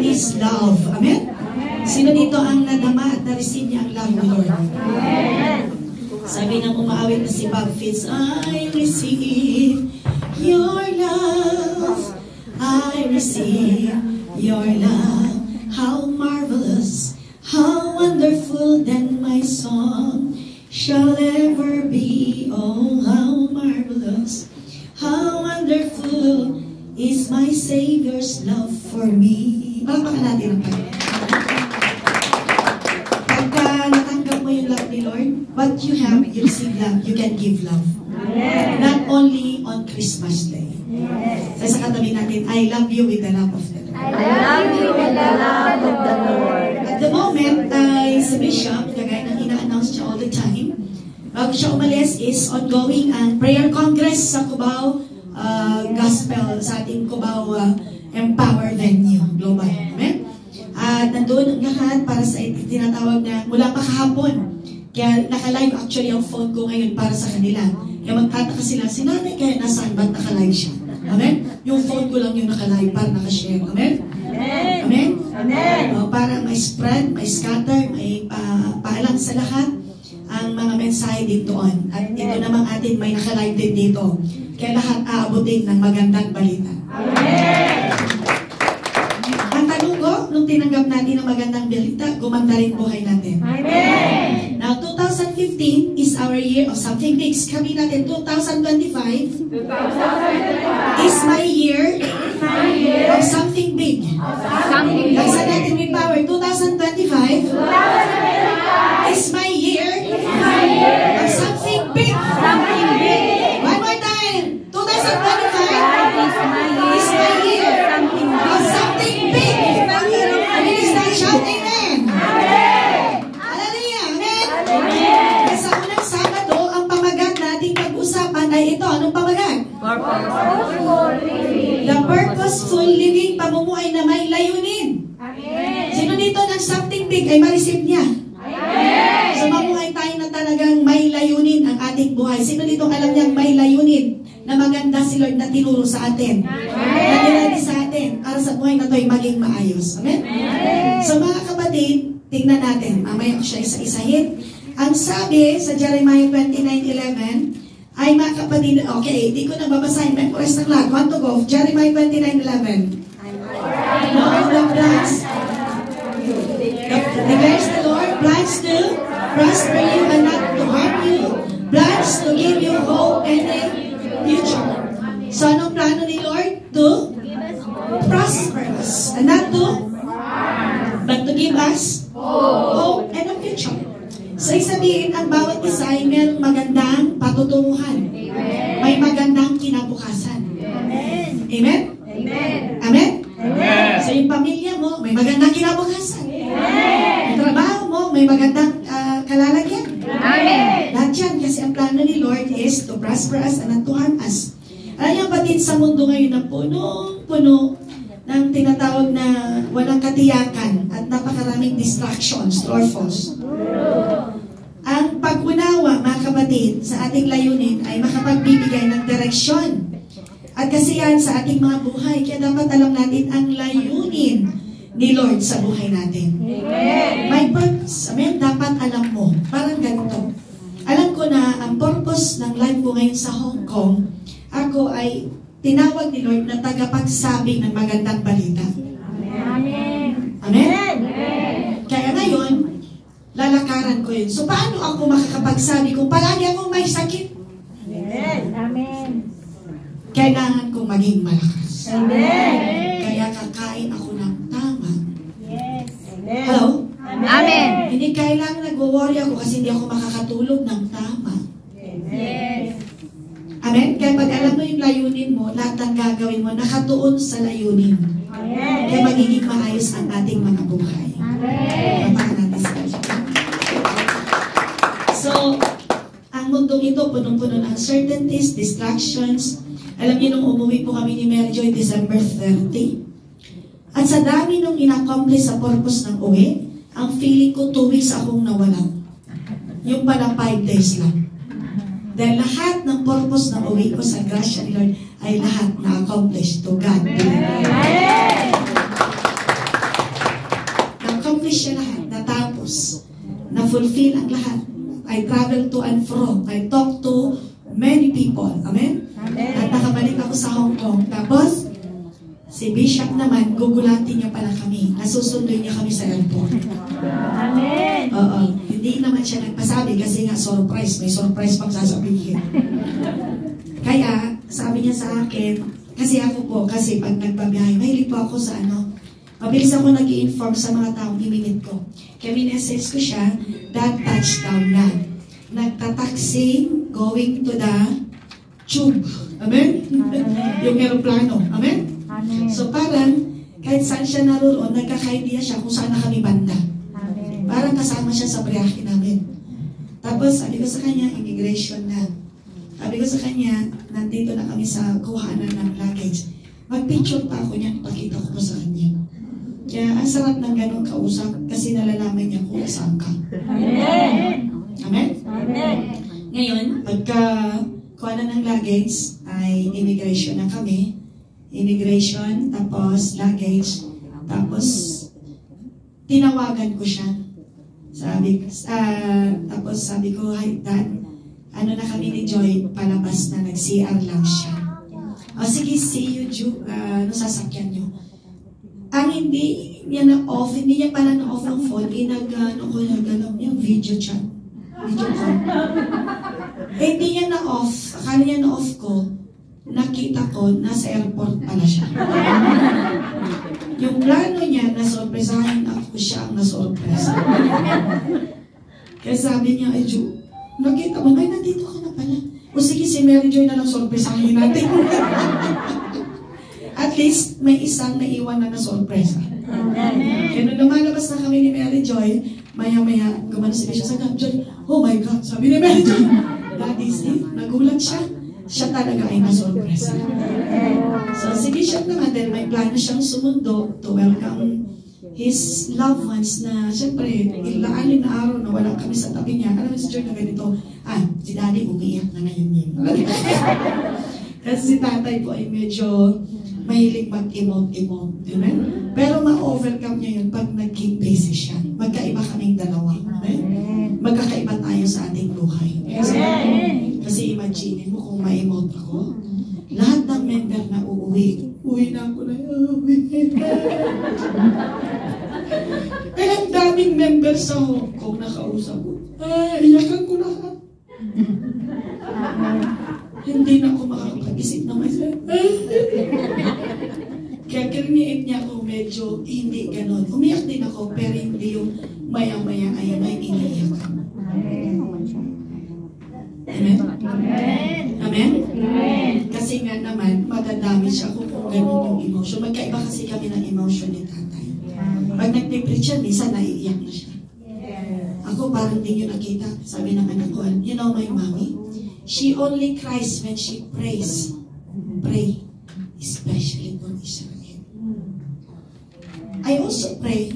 God is love. Amen? Sino dito ang nadama at na-receive niya ang love ni Lord? Sabi ng umaawit na si Bob Fitz, I receive your love. I receive your love. How marvelous, how wonderful than my song shall ever be. Oh, how marvelous, how wonderful is my Savior's love for me. Palakpakan natin ang Panginoon. Pagka natanggap mo yung love ni Lord, what you have, you receive love, you can give love. Amen. Not only on Christmas Day. Yes. Sa katabi natin, I love you with the love of the Lord. I love you with the love of the Lord. At the moment, si Bishop, kagaya ng ina-announce niya all the time, bago siya umalis, is ongoing ang prayer congress sa Cubao Gospel, sa ating Cubao Empower Venue Global. Amen? At nandun ang lahat para sa tinatawag na mula pa kahapon. Kaya naka-live actually ang phone ko ngayon para sa kanila. Kaya magtataka sila, si nanay kaya nasaan ba't naka-live siya? Amen? Yung phone ko lang yung naka-live para naka-share. Amen? Amen? Amen? Amen? Para may spread, may scatter, may paalam sa lahat ang mga mensahe dito on. At ito namang atin may naka-live din dito. Kaya lahat aabutin ng magandang balita. Amen! Ang tanong ko, nung tinanggap natin ang magandang balita, gumanda rin buhay natin. Amen! Now, 2015 is our year of something big. Sabi natin, 2025 is my year of something big. Laksan natin with power. 2025 is my year of something big. One more time. 2025 is my year of something big. Please not shout amen. Hallelujah. Amen. Sa unang Sabado, ang pamagat nating pag-usapan ay ito. Anong pamagat? The purposeful living, pamumuhay na may layunin. Sino dito ng something big ay ma-receive niya? So mamuhay tayo na talagang may layunin ang ating buhay. Sino dito alam niyang may layunin na maganda si Lord na tinuro sa atin? Na nilagay sa atin para sa buhay na ito ay maging maayos. Amen? So mga kapatid, tingnan natin. Mamaya ko siya isa-isahin. Ang sabi sa Jeremiah 29:11 ay mga kapatid, okay, hindi ko na babasahin. Memorize ng lahat. Want to go? Jeremiah 29:11. No, the plans. Declares the Lord, plans to prosper you and not to harm you. Plans to give you hope and a future. So anong plano ni Lord? To prosper us. And not to but to give us hope and a future. So sabihin, ang bawat isa ay mayroong magandang patutunguhan. May magandang kinabukasan. Amen? Amen? Amen? Amen? So yung pamilya mo, may magandang kinabukasan. Amen? Yung trabaho mo, may magandang kalalagyan. Amen? Lahat yan, kasi ang plano ni Lord is to prosper us and not to harm us. Alam niyo, batid sa mundo ngayon na punong-puno ng tinatawag na walang katiyakan at napakaraming distractions, true or false. Ang pag-unawa, mga kapatid, sa ating layunin ay makapagbibigay ng direksyon at kasiyahan sa ating mga buhay. Kaya dapat alam natin ang layunin ni Lord sa buhay natin. May purpose. Amen? Dapat alam mo. Parang ganito. Alam ko na ang purpose ng life ko ngayon sa Hong Kong, ako ay tinawag ni Lord na tagapagsabi ng magandang balita. Amen? Amen? Kaya ngayon, lalakaran ko yun. So, paano ako makakapagsabi kung palagi akong may sakit? Amen. Kailangan kong maging malakas. Amen. Kaya kakain ako ng tama. Yes. Amen. Hello? Amen. Hindi kailangan nag-worry ako kasi hindi ako makakatulog ng tama. Yes. Amen? Kaya pag alam mo yung layunin mo, lahat ng gagawin mo, nakatuon sa layunin. Amen. Kaya magiging maayos ang ating mga buhay. Amen. Natin sa so, ang mundong ito, punong-puno ng uncertainties, distractions. Alam niyo, nung umuwi po kami ni Mary Joy, December 30. At sa dami nung in-accomplish sa purpose ng uwi, ang feeling ko 2 weeks akong nawala. Yung pala 5 days lang. Dahil lahat ng purpose ng uwi ko sa grasya ni Lord ay lahat na-accomplish to God. na-fulfill ang lahat. I travel to and fro. I talk to many people. Amen? Amen. At nakabalik ako sa Hong Kong. Tapos, si Bishop naman, gugulatin niya pala kami. Nasusunduin niya kami sa airport. Amen. Oo. Hindi naman siya nagpasabi kasi nga surprise. May surprise pang sasabihin. Kaya, sabi niya sa akin, kasi ako po, kasi pag nagbabiyahe, mahilig po ako sa mabilis ako nag-i-inform sa mga taong iminit ko. Kaya minessage ko siya, that touchdown na. Nagtataxing, going to the tube. Amen? Yung aeroplano. Amen? Amen. So parang, kahit saan siya naroon, nagkaka-idea siya kung saan na kami banda. Amen. Parang kasama siya sa biyahe namin. Tapos, sabi ko sa kanya, immigration na. Sabi ko sa kanya, nandito na kami sa kuhanan ng luggage. Mag-picture pa ako niya, pakita ko pa sa kanya. Kaya, ang sarap ng ganong kausap kasi nalalaman niya kung saan ka. Amen. Amen? Amen. Ngayon, pagka kuhanan ng luggage, ay immigration na kami. Immigration, tapos luggage, tapos tinawagan ko siya. Tapos sabi ko, hi Dad, ano na kami ni Joy, palabas na nag-CR lang siya. O sige, see you, Ju, sasakyan niyo. Ang hindi niya na-off, hindi niya pala na-off ang phone, nag-galaw niya, video chat. Video call. Hindi niya na-off, akala niya na-off ko, nakita ko, nasa airport pala siya. Yung plano niya, nasorpresahin ako siya ang nasorpresa. Kaya sabi niya, ay Ju, nakita mo, ay nandito ka na pala. O sige, si Mary Joy na lang sorpresahin natin. At least, may isang naiwan na nasorpresa. Kaya nung lumalabas na kami ni Mary Joy, maya-maya, gumano si Bishop sa Joy, oh my God, sabi ni Mary Joy, Daddy Steve, nagulat siya. Siya talaga ay nasorpresa. So, si Bishop naman din, may plano siyang sumundo to welcome his loved ones na, siyempre, ilaanin na araw na wala kami sa tabi niya. Alam mo si Joy na ganito, si Daddy umiiyak na ngayon yun. Kasi si tatay po ay medyo mahilig mag-emote-emote. Amen? Pero ma-overcome niya yun pag naging busy siya. Magkaiba kaming dalawa. Amen? Magkakaiba tayo sa ating buhay. Kasi imagine mo kung ma-emote ako, lahat ng member na uuwi, uwi na ako na, uwi. Kaya ang daming member sa Hong Kong na kausap ko, iyakan ko lahat. Hindi na ako makakapag-isip na myself. Kaya kariniit niya ako medyo hindi ganon. Umiyak din ako, pero hindi yung maya-maya ay may iniiyakan. Amen? Amen? Amen? Kasi nga naman, madadami siya kung ganun yung emotion. Magkaiba kasi kami ng emotion ni tatay. Pag nag-preach siya, minsan naiiyak na siya. Ako parang din yung nakita. Sabi ng anak ko, you know my mommy? She only cries when she prays. Pray. Especially for Israel. I also pray.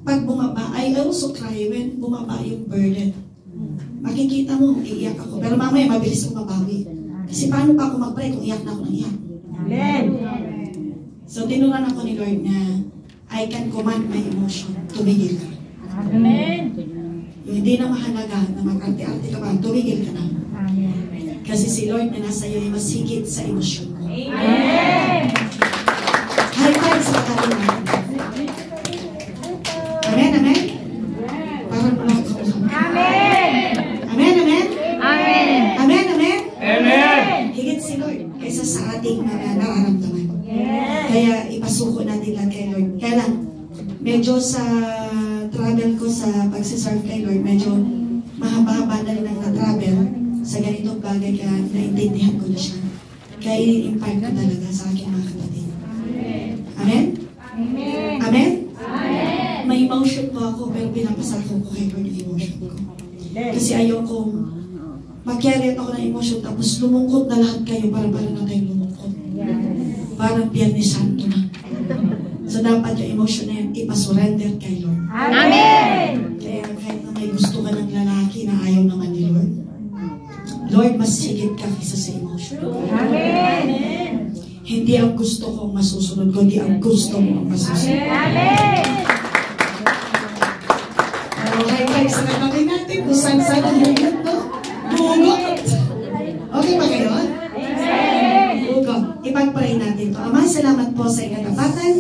Pag bumaba, I also cry when bumaba yung burden. Makikita mo, iiyak ako. Pero mamaya, mabilis akong mabawi. Kasi paano pa ako mag-pray kung iyak na ako ng iyak? Amen. So, tinuran ako ni Lord na I can command my emotion. Tumigil ka. Amen. Yung hindi na mahalaga na mag-arte-arte ka pa, tumigil ka na. Amen. Kasi si Lord na nasa iyo ay mas higit sa emosyon mo. Amen. High five sa katawan natin. Amen, amen? Parang wala ako. Amen. Amen, amen? Amen. Amen, amen? Amen. Higit si Lord kaysa sa ating mga nararamdaman. Yes. Kaya ipasuko natin lang kay Lord. Kaya lang, medyo sa travel ko sa pagsiserve kay Lord, medyo mahaba-haba na rin ang na-travel sa ganitong bagay kaya naintindihan ko na siya. Kaya i-impart ko talaga sa aking mga kapatid. Amen? Amen. Amen? Amen. May emotion po ako pero pinapasako ko kay Lord yung emotion ko. Kasi ayoko mag-carry ako ng emotion tapos lumungkot na lahat kayo para na tayong lumungkot. Parang Biyernes Santo na. So dapat yung emotion na yan, ipasurrender kay Lord. Amen. Kaya kahit na may gusto ka ng lalaki na ayaw naman ni Lord, Lord, mas higit ka kaysa sa emotion. Amen. Hindi ang gusto ko ang masusunod, kundi ang gusto mo ang masusunod. Amen. Okay, Nag-subscribe sa katabi natin kung saan-saan ang hugot, no? Hugot! Okay ba kayo? Hugot. Ipag-pray natin to. Ama, salamat po sa ikatapatan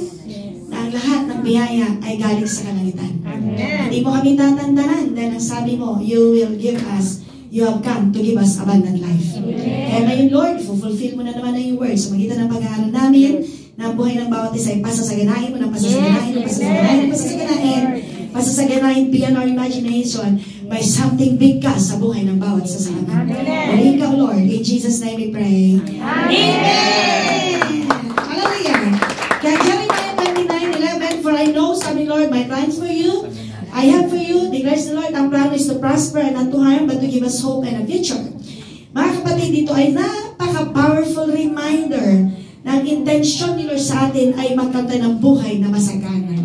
na ang lahat ng biyaya ay galing sa kalangitan. Hindi mo kami tatantanan dahil ang sabi mo, you will give us, you have come to give us abundant life. Kaya ngayon, Lord, fulfill mo na naman ang iyong word sa magitan ng pag-aaral namin na ang buhay ng bawat isa ay pasasaganahin mo ng pasasaganahin beyond our imagination. May something big ka sa buhay ng bawat isa sa amin. Maling ka, Lord. In Jesus' name we pray. Amen! Hallelujah! Kaya Jeremiah 29:11, for I know, sabi Lord, my plans for you, I have for you, declares the Lord, ang plano is to prosper and not to harm, but to give us hope and a future. Mga kapatid, dito ay napaka-powerful reminder na ang intensyon ni Lord sa atin ay magkanta ng buhay na masagana.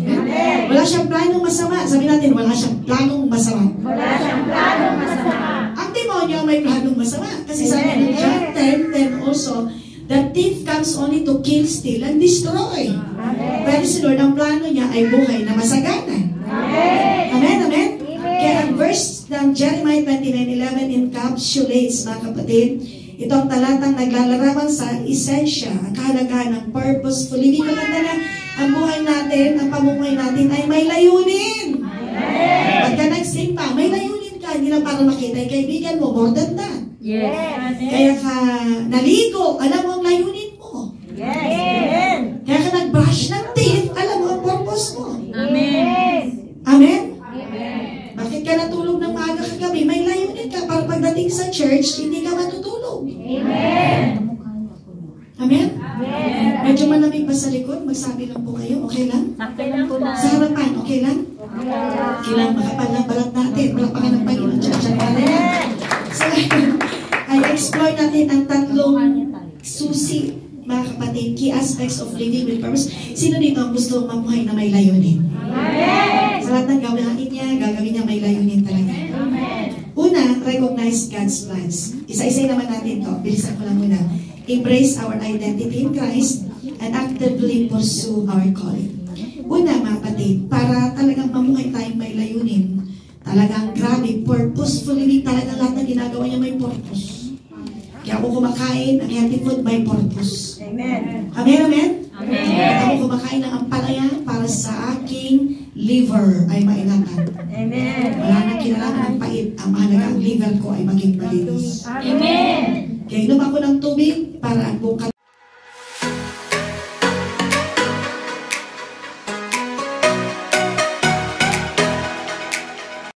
Wala siyang planong masama. Sabi natin, wala siyang planong masama. Wala siyang planong masama. Ang demonyo may planong masama. Kasi sabi ng John 10:10 also, the thief comes only to kill, steal, and destroy. Pero si Lord, ang plano niya ay buhay na masagana. Amen, amen? Kaya ang verse ng Jeremiah 29:11 encapsulates, mga kapatid, itong talatang naglalarawan sa esensya, ang kahalagahan ng purposeful living. Maganda na ang buhay natin, ang pamumuhay natin ay may layunin. Pagka nag-sing pa, may layunin ka. Hindi lang para makita yung kaibigan mo, more than that. Yes. Kaya ka naligo, alam mo ang layunin mo. Yes. Kaya ka nag-brush ng teeth, alam mo ang purpose mo. Amen. Amen? Bakit ka natulog ng maaga kagabi? May layunin ka para pagdating sa church, hindi ka matutulog. Amen. Amen? Medyo malamig pa sa likod, magsabi lang po kayo, okay lang? Okay lang po na. Sa harapan, okay lang? Okay lang, makapal ng balat natin, malapakan ng Panginoon. So, ay explore natin ang tatlong susi, mga kapatid, key aspects of living with purpose. Sino dito ang gusto mamuhay na may layunin? Sa lahat ng gawin niya, gagawin niya may layunin talaga. Una, recognize God's plans. Isa-isa naman natin to. Bilisan ko lang muna. Embrace our identity in Christ and actively pursue our calling. Una, mga kapatid, para talagang mamuhay tayong may layunin, talagang grabe, purposefully, talagang lahat na ginagawa niya may purpose. Kaya ako kumakain ng healthy food, may purpose. Amen. Amen, amen? Amen. Kaya ako kumakain ng ampalaya para sa aking liver ay maingatan. Amen. Wala nang kinalaman ng pait. Ang mahalaga ang liver ko ay maging malinis. Amen. Kaya inom ako ng tubig para ang buong